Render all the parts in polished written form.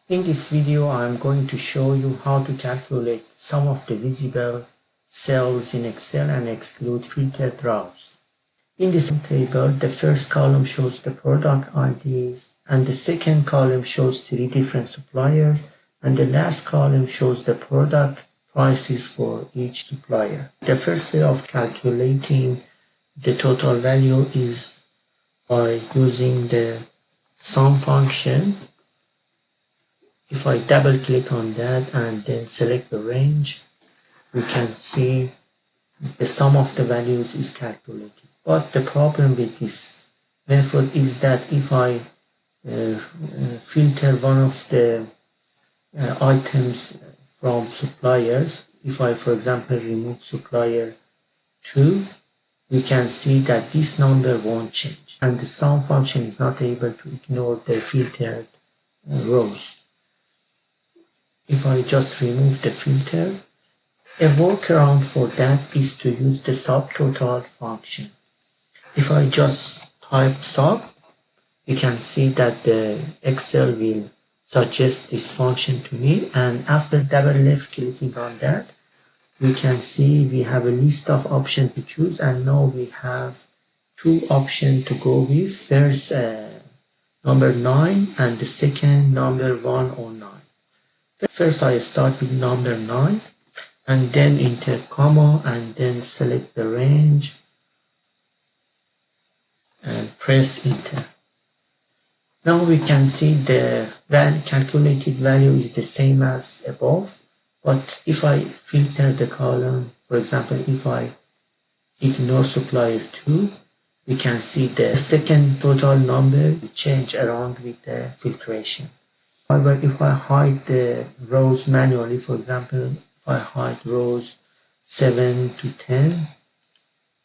In this video, I'm going to show you how to calculate some of the visible cells in Excel and exclude filtered rows. In this table, the first column shows the product IDs, and the second column shows 3 different suppliers, and the last column shows the product prices for each supplier. The first way of calculating the total value is by using the sum function. If I double click on that and then select the range, we can see the sum of the values is calculated. But the problem with this method is that if I filter one of the items from suppliers, if I, for example, remove supplier 2, we can see that this number won't change, and the sum function is not able to ignore the filtered rows. If I just remove the filter, a workaround for that is to use the subtotal function. If I just type sub, you can see that the Excel will suggest this function to me, and after double left clicking on that, we can see we have a list of options to choose, and now we have 2 options to go with. First number 9 and the second number 109. First I start with number 9 and then enter comma and then select the range and press enter. Now we can see the calculated value is the same as above, but if I filter the column, for example, if I ignore supplier 2, we can see the second total number will change around with the filtration. However, if I hide the rows manually, for example, if I hide rows 7 to 10,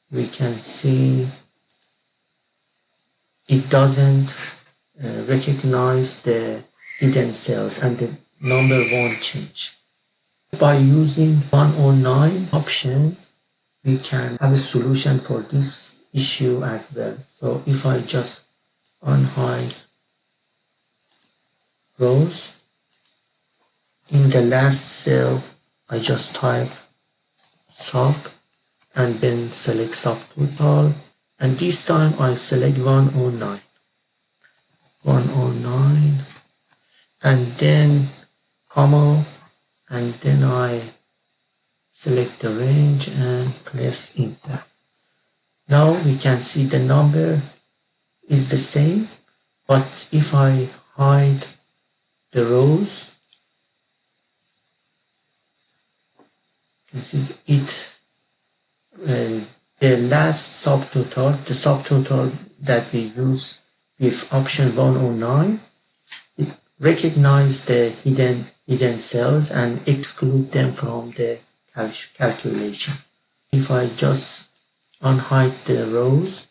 we can see it doesn't recognize the hidden cells and the number won't change. By using 109 option, we can have a solution for this issue as well. So if I just unhide rows, in the last cell I just type sub and then select subtotal, and this time I select 109 and then comma, and then I select the range and press enter. Now we can see the number is the same, but if I hide the rows, you can see it, the last subtotal, the subtotal that we use with option 109, it recognizes the hidden cells and exclude them from the calculation. If I just unhide the rows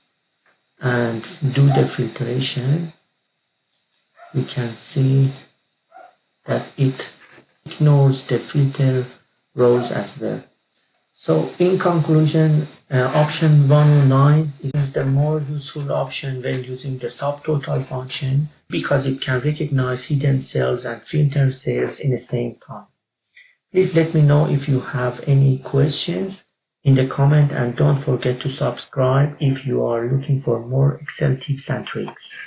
and do the filtration, we can see that it ignores the filter rows as well. So in conclusion, option 109 is the more useful option when using the subtotal function because it can recognize hidden cells and filter cells in the same time. Please let me know if you have any questions in the comment, and don't forget to subscribe if you are looking for more Excel tips and tricks.